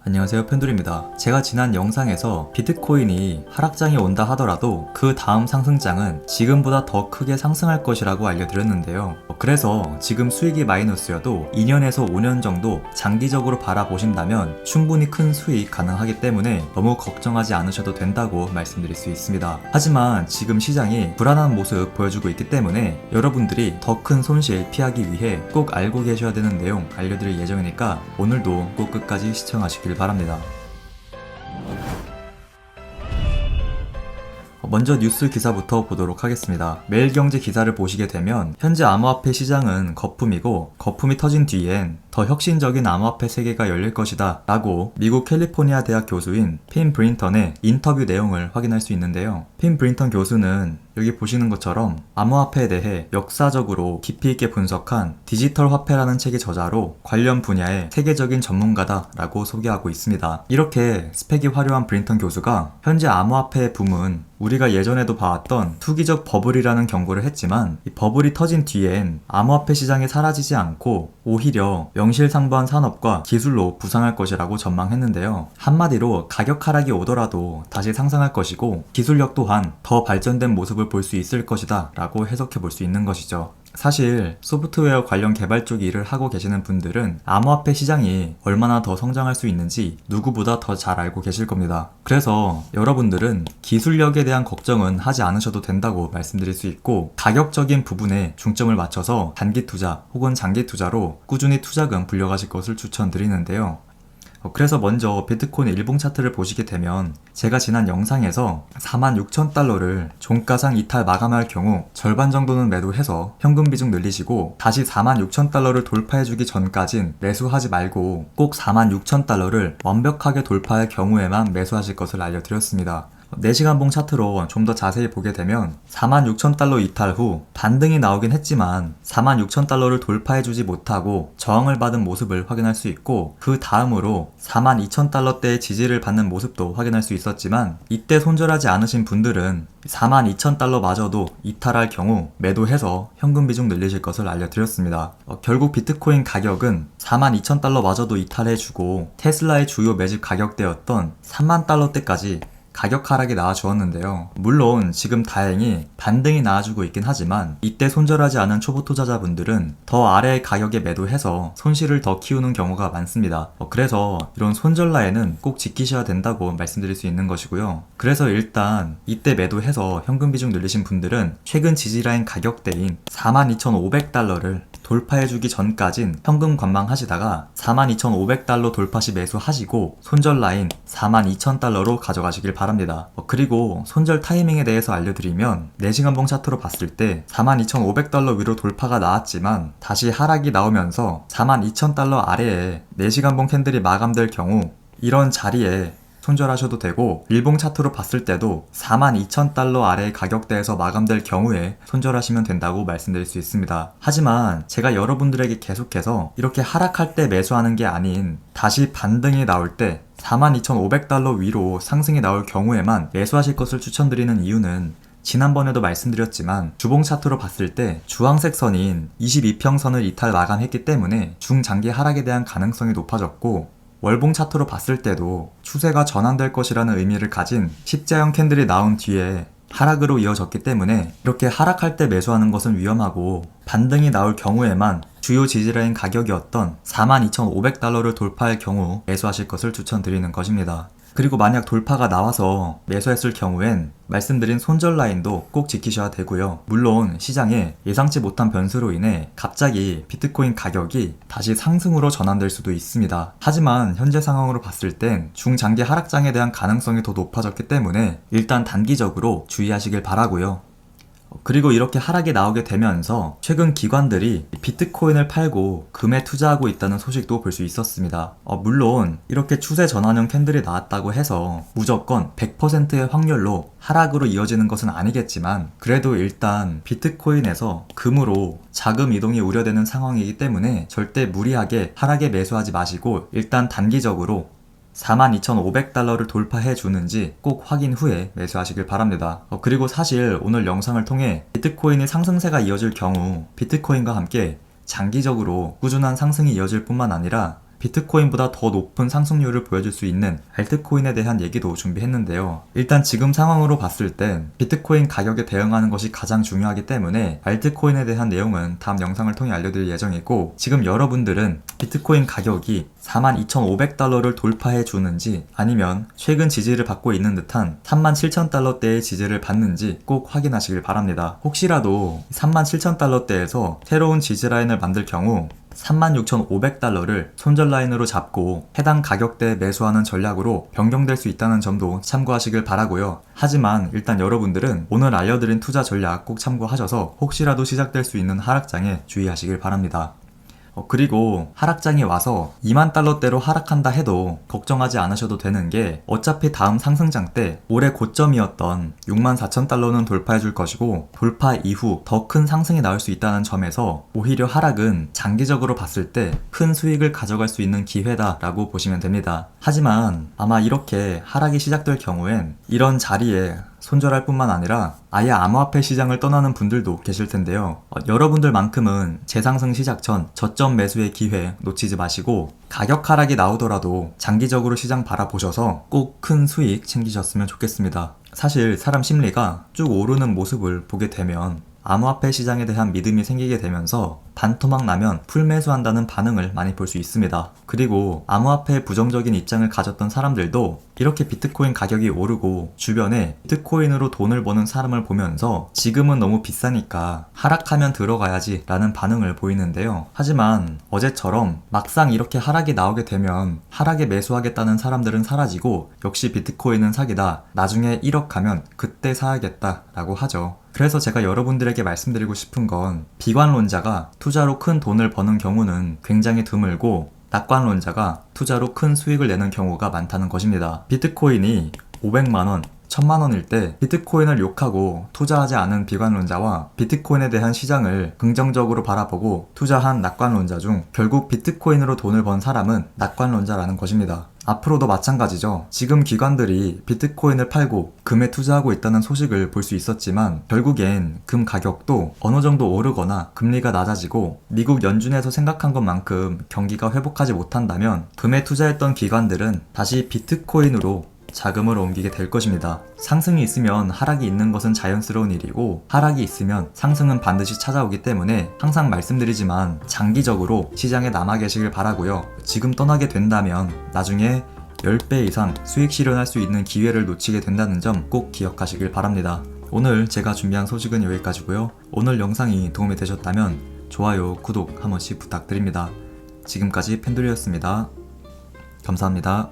안녕하세요, 펜돌입니다. 제가 지난 영상에서 비트코인이 하락장이 온다 하더라도 그 다음 상승장은 지금보다 더 크게 상승할 것이라고 알려드렸는데요. 그래서 지금 수익이 마이너스여도 2년에서 5년 정도 장기적으로 바라보신다면 충분히 큰 수익 가능하기 때문에 너무 걱정하지 않으셔도 된다고 말씀드릴 수 있습니다. 하지만 지금 시장이 불안한 모습 보여주고 있기 때문에 여러분들이 더 큰 손실 피하기 위해 꼭 알고 계셔야 되는 내용 알려드릴 예정이니까 오늘도 꼭 끝까지 시청하시길 바랍니다. 먼저 뉴스 기사부터 보도록 하겠습니다. 매일경제 기사를 보시게 되면 현재 암호화폐 시장은 거품이고 거품이 터진 뒤엔 더 혁신적인 암호화폐 세계가 열릴 것이다 라고 미국 캘리포니아 대학 교수인 핀 브린턴의 인터뷰 내용을 확인할 수 있는데요. 핀 브린턴 교수는 여기 보시는 것처럼 암호화폐에 대해 역사적으로 깊이 있게 분석한 디지털 화폐라는 책의 저자로 관련 분야의 세계적인 전문가다 라고 소개하고 있습니다. 이렇게 스펙이 화려한 브린턴 교수가 현재 암호화폐의 붐은 우리가 예전에도 봐왔던 투기적 버블이라는 경고를 했지만 이 버블이 터진 뒤엔 암호화폐 시장이 사라지지 않고 오히려 명실상부한 산업과 기술로 부상할 것이라고 전망했는데요. 한마디로 가격 하락이 오더라도 다시 상승할 것이고 기술력 또한 더 발전된 모습을 볼 수 있을 것이다 라고 해석해 볼 수 있는 것이죠. 사실 소프트웨어 관련 개발 쪽 일을 하고 계시는 분들은 암호화폐 시장이 얼마나 더 성장할 수 있는지 누구보다 더 잘 알고 계실 겁니다. 그래서 여러분들은 기술력에 대한 걱정은 하지 않으셔도 된다고 말씀드릴 수 있고 가격적인 부분에 중점을 맞춰서 단기 투자 혹은 장기 투자로 꾸준히 투자금 불려가실 것을 추천드리는데요. 그래서 먼저 비트코인 일봉 차트를 보시게 되면 제가 지난 영상에서 46,000달러를 종가상 이탈 마감할 경우 절반 정도는 매도해서 현금 비중 늘리시고 다시 46,000달러를 돌파해주기 전까진 매수하지 말고 꼭 46,000달러를 완벽하게 돌파할 경우에만 매수하실 것을 알려드렸습니다. 4시간봉 차트로 좀 더 자세히 보게 되면 46,000달러 이탈 후 반등이 나오긴 했지만 46,000달러를 돌파해주지 못하고 저항을 받은 모습을 확인할 수 있고 그 다음으로 42,000달러대의 지지를 받는 모습도 확인할 수 있었지만 이때 손절하지 않으신 분들은 42,000달러 마저도 이탈할 경우 매도해서 현금 비중 늘리실 것을 알려드렸습니다. 결국 비트코인 가격은 42,000달러 마저도 이탈해주고 테슬라의 주요 매집 가격대였던 30,000달러대까지 가격 하락이 나와주었는데요. 물론 지금 다행히 반등이 나와주고 있긴 하지만 이때 손절하지 않은 초보 투자자분들은 더 아래의 가격에 매도해서 손실을 더 키우는 경우가 많습니다. 그래서 이런 손절 라인은 꼭 지키셔야 된다고 말씀드릴 수 있는 것이고요. 그래서 일단 이때 매도해서 현금 비중 늘리신 분들은 최근 지지라인 가격대인 42,500달러를 돌파해주기 전까진 현금 관망하시다가 42,500달러 돌파 시 매수하시고 손절 라인 42,000달러로 가져가시길 바랍니다. 그리고 손절 타이밍에 대해서 알려드리면 4시간봉 차트로 봤을 때 42,500달러 위로 돌파가 나왔지만 다시 하락이 나오면서 42,000달러 아래에 4시간봉 캔들이 마감될 경우 이런 자리에 손절하셔도 되고 일봉 차트로 봤을 때도 42,000달러 아래의 가격대에서 마감될 경우에 손절하시면 된다고 말씀드릴 수 있습니다. 하지만 제가 여러분들에게 계속해서 이렇게 하락할 때 매수하는 게 아닌 다시 반등이 나올 때 42,500달러 위로 상승이 나올 경우에만 매수하실 것을 추천드리는 이유는 지난번에도 말씀드렸지만 주봉 차트로 봤을 때 주황색 선인 22평선을 이탈 마감했기 때문에 중장기 하락에 대한 가능성이 높아졌고 월봉 차트로 봤을 때도 추세가 전환될 것이라는 의미를 가진 십자형 캔들이 나온 뒤에 하락으로 이어졌기 때문에 이렇게 하락할 때 매수하는 것은 위험하고 반등이 나올 경우에만 주요 지지라인 가격이었던 42,500달러를 돌파할 경우 매수하실 것을 추천드리는 것입니다. 그리고 만약 돌파가 나와서 매수했을 경우엔 말씀드린 손절 라인도 꼭 지키셔야 되고요. 물론 시장에 예상치 못한 변수로 인해 갑자기 비트코인 가격이 다시 상승으로 전환될 수도 있습니다. 하지만 현재 상황으로 봤을 땐 중장기 하락장에 대한 가능성이 더 높아졌기 때문에 일단 단기적으로 주의하시길 바라고요. 그리고 이렇게 하락이 나오게 되면서 최근 기관들이 비트코인을 팔고 금에 투자하고 있다는 소식도 볼 수 있었습니다. 물론 이렇게 추세 전환형 캔들이 나왔다고 해서 무조건 100%의 확률로 하락으로 이어지는 것은 아니겠지만 그래도 일단 비트코인에서 금으로 자금 이동이 우려되는 상황이기 때문에 절대 무리하게 하락에 매수하지 마시고 일단 단기적으로 42,500달러를 돌파해 주는지 꼭 확인 후에 매수하시길 바랍니다. 그리고 사실 오늘 영상을 통해 비트코인의 상승세가 이어질 경우 비트코인과 함께 장기적으로 꾸준한 상승이 이어질 뿐만 아니라 비트코인보다 더 높은 상승률을 보여줄 수 있는 알트코인에 대한 얘기도 준비했는데요. 일단 지금 상황으로 봤을 땐 비트코인 가격에 대응하는 것이 가장 중요하기 때문에 알트코인에 대한 내용은 다음 영상을 통해 알려드릴 예정이고, 지금 여러분들은 비트코인 가격이 42,500달러를 돌파해 주는지 아니면 최근 지지를 받고 있는 듯한 37,000달러대의 지지를 받는지 꼭 확인하시길 바랍니다. 혹시라도 37,000달러대에서 새로운 지지 라인을 만들 경우 36,500달러를 손절 라인으로 잡고 해당 가격대에 매수하는 전략으로 변경될 수 있다는 점도 참고하시길 바라고요. 하지만 일단 여러분들은 오늘 알려드린 투자 전략 꼭 참고하셔서 혹시라도 시작될 수 있는 하락장에 주의하시길 바랍니다. 그리고 하락장이 와서 2만 달러대로 하락한다 해도 걱정하지 않으셔도 되는 게, 어차피 다음 상승장 때 올해 고점이었던 64,000달러는 돌파해 줄 것이고, 돌파 이후 더 큰 상승이 나올 수 있다는 점에서 오히려 하락은 장기적으로 봤을 때 큰 수익을 가져갈 수 있는 기회다 라고 보시면 됩니다. 하지만 아마 이렇게 하락이 시작될 경우엔 이런 자리에 손절할 뿐만 아니라 아예 암호화폐 시장을 떠나는 분들도 계실 텐데요. 여러분들만큼은 재상승 시작 전 저점 매수의 기회 놓치지 마시고, 가격 하락이 나오더라도 장기적으로 시장 바라보셔서 꼭 큰 수익 챙기셨으면 좋겠습니다. 사실 사람 심리가 쭉 오르는 모습을 보게 되면 암호화폐 시장에 대한 믿음이 생기게 되면서 반토막 나면 풀매수한다는 반응을 많이 볼 수 있습니다. 그리고 암호화폐에 부정적인 입장을 가졌던 사람들도 이렇게 비트코인 가격이 오르고 주변에 비트코인으로 돈을 버는 사람을 보면서 지금은 너무 비싸니까 하락하면 들어가야지 라는 반응을 보이는데요. 하지만 어제처럼 막상 이렇게 하락이 나오게 되면 하락에 매수하겠다는 사람들은 사라지고, 역시 비트코인은 사기다, 나중에 1억 가면 그때 사야겠다 라고 하죠. 그래서 제가 여러분들에게 말씀드리고 싶은 건, 비관론자가 투자로 큰 돈을 버는 경우는 굉장히 드물고 낙관론자가 투자로 큰 수익을 내는 경우가 많다는 것입니다. 비트코인이 500만원, 1000만원일 때 비트코인을 욕하고 투자하지 않은 비관론자와 비트코인에 대한 시장을 긍정적으로 바라보고 투자한 낙관론자 중 결국 비트코인으로 돈을 번 사람은 낙관론자라는 것입니다. 앞으로도 마찬가지죠. 지금 기관들이 비트코인을 팔고 금에 투자하고 있다는 소식을 볼 수 있었지만, 결국엔 금 가격도 어느 정도 오르거나 금리가 낮아지고 미국 연준에서 생각한 것만큼 경기가 회복하지 못한다면 금에 투자했던 기관들은 다시 비트코인으로 자금을 옮기게 될 것입니다. 상승이 있으면 하락이 있는 것은 자연스러운 일이고, 하락이 있으면 상승은 반드시 찾아오기 때문에 항상 말씀드리지만 장기적으로 시장에 남아 계시길 바라고요. 지금 떠나게 된다면 나중에 10배 이상 수익 실현할 수 있는 기회를 놓치게 된다는 점 꼭 기억하시길 바랍니다. 오늘 제가 준비한 소식은 여기까지고요. 오늘 영상이 도움이 되셨다면 좋아요, 구독 한 번씩 부탁드립니다. 지금까지 펜돌이었습니다. 감사합니다.